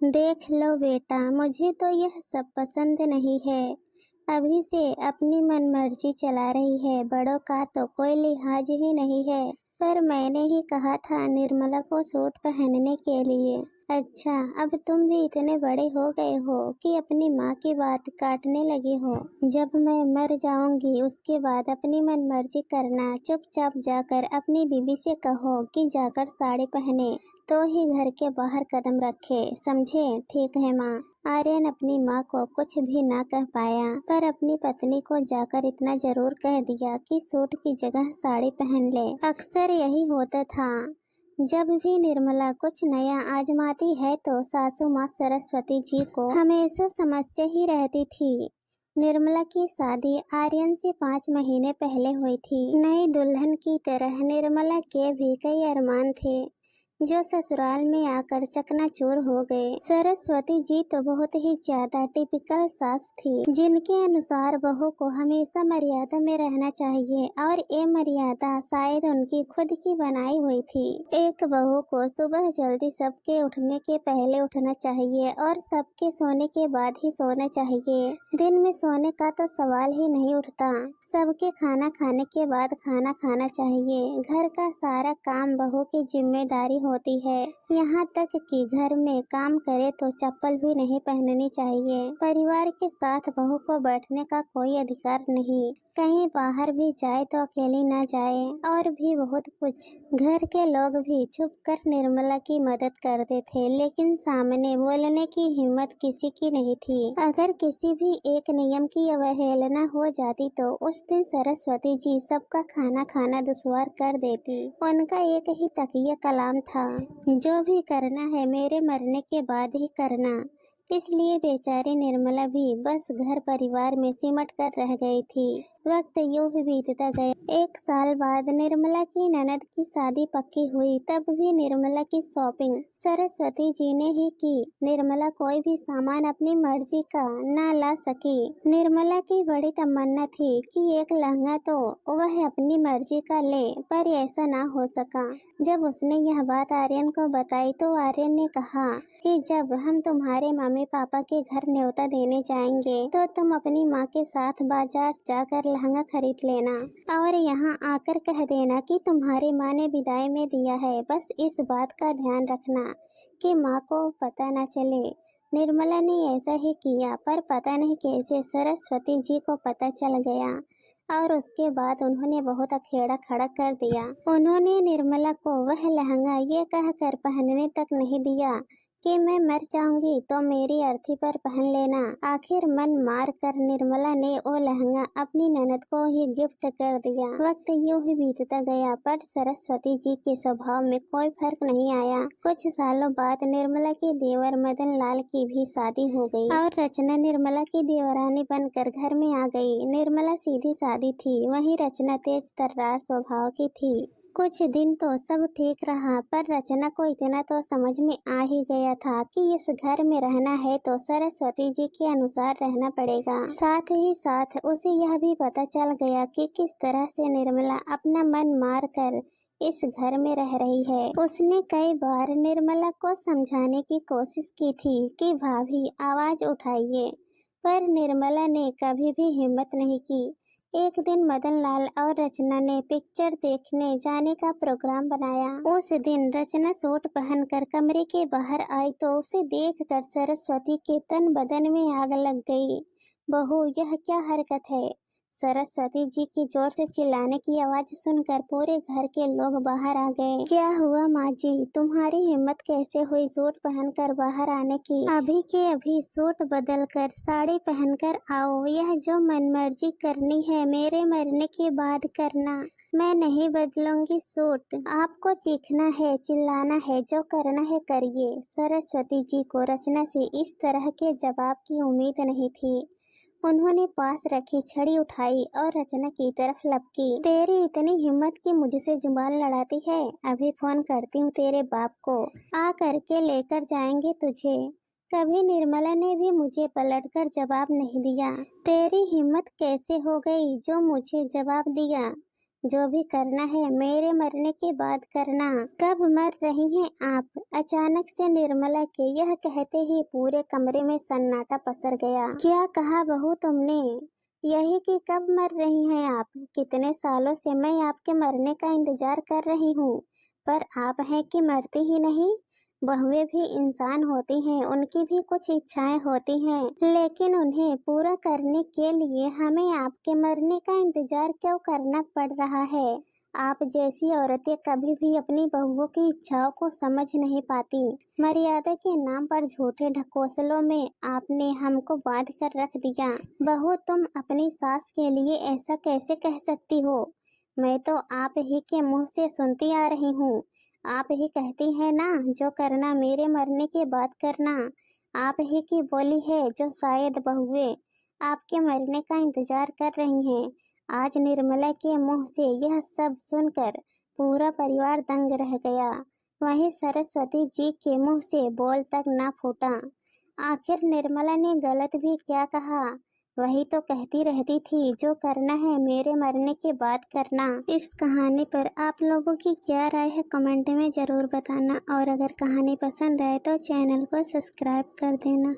देख लो बेटा, मुझे तो यह सब पसंद नहीं है। अभी से अपनी मनमर्जी चला रही है, बड़ों का तो कोई लिहाज ही नहीं है। पर मैंने ही कहा था निर्मला को सूट पहनने के लिए। अच्छा, अब तुम भी इतने बड़े हो गए हो कि अपनी माँ की बात काटने लगे हो। जब मैं मर जाऊंगी उसके बाद अपनी मनमर्जी करना। चुपचाप जाकर अपनी बीबी से कहो कि जाकर साड़ी पहने तो ही घर के बाहर कदम रखे, समझे? ठीक है माँ। आर्यन अपनी माँ को कुछ भी ना कह पाया, पर अपनी पत्नी को जाकर इतना जरूर कह दिया कि सूट की जगह साड़ी पहन ले। अक्सर यही होता था, जब भी निर्मला कुछ नया आजमाती है तो सासू माँ सरस्वती जी को हमेशा समस्या ही रहती थी। निर्मला की शादी आर्यन से 5 महीने पहले हुई थी। नई दुल्हन की तरह निर्मला के भी कई अरमान थे जो ससुराल में आकर चकनाचूर हो गए। सरस्वती जी तो बहुत ही ज्यादा टिपिकल सास थी, जिनके अनुसार बहू को हमेशा मर्यादा में रहना चाहिए और ये मर्यादा शायद उनकी खुद की बनाई हुई थी। एक बहू को सुबह जल्दी सबके उठने के पहले उठना चाहिए और सबके सोने के बाद ही सोना चाहिए। दिन में सोने का तो सवाल ही नहीं उठता। सबके खाना खाने के बाद खाना खाना चाहिए। घर का सारा काम बहू की जिम्मेदारी होती है, यहाँ तक कि घर में काम करे तो चप्पल भी नहीं पहननी चाहिए। परिवार के साथ बहू को बैठने का कोई अधिकार नहीं। कहीं बाहर भी जाए तो अकेली ना जाए, और भी बहुत कुछ। घर के लोग भी चुप कर निर्मला की मदद करते थे, लेकिन सामने बोलने की हिम्मत किसी की नहीं थी। अगर किसी भी एक नियम की अवहेलना हो जाती तो उस दिन सरस्वती जी सबका खाना खाना दुश्वार कर देती। उनका एक ही तकिया कलाम था, जो भी करना है मेरे मरने के बाद ही करना। इसलिए बेचारी निर्मला भी बस घर परिवार में सिमट कर रह गई थी। वक्त यूं ही बीतता गया। 1 साल बाद निर्मला की ननद की शादी पक्की हुई, तब भी निर्मला की शॉपिंग सरस्वती जी ने ही की। निर्मला कोई भी सामान अपनी मर्जी का ना ला सकी। निर्मला की बड़ी तमन्ना थी कि एक लहंगा तो वह अपनी मर्जी का ले, पर ऐसा ना हो सका। जब उसने यह बात आर्यन को बताई तो आर्यन ने कहा कि जब हम तुम्हारे मम्मी पापा के घर न्योता देने जाएंगे तो तुम अपनी माँ के साथ बाजार जाकर लहंगा खरीद लेना और यहाँ आकर कह देना कि तुम्हारी माँ ने विदाई में दिया है। बस इस बात का ध्यान रखना कि माँ को पता न चले। निर्मला ने ऐसा ही किया, पर पता नहीं कैसे सरस्वती जी को पता चल गया और उसके बाद उन्होंने बहुत अखेड़ा खड़ा कर दिया। उन्होंने निर्मला को वह लहंगा ये कहकर पहनने तक नहीं दिया कि मैं मर जाऊंगी तो मेरी अर्थी पर पहन लेना। आखिर मन मार कर निर्मला ने वो लहंगा अपनी ननद को ही गिफ्ट कर दिया। वक्त यूं ही बीतता गया, पर सरस्वती जी के स्वभाव में कोई फर्क नहीं आया। कुछ सालों बाद निर्मला के देवर मदन लाल की भी शादी हो गई और रचना निर्मला की देवरानी बनकर घर में आ गई। निर्मला सीधी सादी थी, वहीं रचना तेज तर्रार स्वभाव की थी। कुछ दिन तो सब ठीक रहा, पर रचना को इतना तो समझ में आ ही गया था कि इस घर में रहना है तो सरस्वती जी के अनुसार रहना पड़ेगा। साथ ही साथ उसे यह भी पता चल गया कि किस तरह से निर्मला अपना मन मार कर इस घर में रह रही है। उसने कई बार निर्मला को समझाने की कोशिश की थी कि भाभी आवाज उठाइए, पर निर्मला ने कभी भी हिम्मत नहीं की। एक दिन मदन लाल और रचना ने पिक्चर देखने जाने का प्रोग्राम बनाया। उस दिन रचना सूट पहनकर कमरे के बाहर आई तो उसे देखकर सरस्वती के तन बदन में आग लग गई। बहू, यह क्या हरकत है? सरस्वती जी की जोर से चिल्लाने की आवाज सुनकर पूरे घर के लोग बाहर आ गए। क्या हुआ माँ जी, तुम्हारी हिम्मत कैसे हुई सूट पहनकर बाहर आने की? अभी के अभी सूट बदल कर साड़ी पहनकर आओ। यह जो मनमर्जी करनी है मेरे मरने के बाद करना। मैं नहीं बदलूंगी सूट। आपको चीखना है, चिल्लाना है, जो करना है करिए। सरस्वती जी को रचना से इस तरह के जवाब की उम्मीद नहीं थी। उन्होंने पास रखी छड़ी उठाई और रचना की तरफ लपकी। तेरी इतनी हिम्मत कि मुझसे जुबान लड़ाती है? अभी फोन करती हूँ तेरे बाप को, आ करके लेकर जाएंगे तुझे। कभी निर्मला ने भी मुझे पलटकर जवाब नहीं दिया। तेरी हिम्मत कैसे हो गई जो मुझे जवाब दिया? जो भी करना है मेरे मरने के बाद करना। कब मर रही हैं आप? अचानक से निर्मला के यह कहते ही पूरे कमरे में सन्नाटा पसर गया। क्या कहा बहू तुमने? यही कि कब मर रही हैं आप? कितने सालों से मैं आपके मरने का इंतजार कर रही हूँ, पर आप हैं कि मरती ही नहीं। बहुएं भी इंसान होती हैं, उनकी भी कुछ इच्छाएं होती हैं, लेकिन उन्हें पूरा करने के लिए हमें आपके मरने का इंतजार क्यों करना पड़ रहा है? आप जैसी औरतें कभी भी अपनी बहुओं की इच्छाओं को समझ नहीं पाती। मर्यादा के नाम पर झूठे ढकोसलों में आपने हमको बांध कर रख दिया। बहू, तुम अपनी सास के लिए ऐसा कैसे कह सकती हो? मैं तो आप ही के मुंह से सुनती आ रही हूँ। आप ही कहती हैं ना, जो करना मेरे मरने के बाद करना। आप ही की बोली है जो शायद बहुएं आपके मरने का इंतजार कर रही हैं। आज निर्मला के मुंह से यह सब सुनकर पूरा परिवार दंग रह गया। वहीं सरस्वती जी के मुंह से बोल तक ना फूटा। आखिर निर्मला ने गलत भी क्या कहा? वही तो कहती रहती थी, जो करना है मेरे मरने के बाद करना। इस कहानी पर आप लोगों की क्या राय है कमेंट में जरूर बताना, और अगर कहानी पसंद आए तो चैनल को सब्सक्राइब कर देना।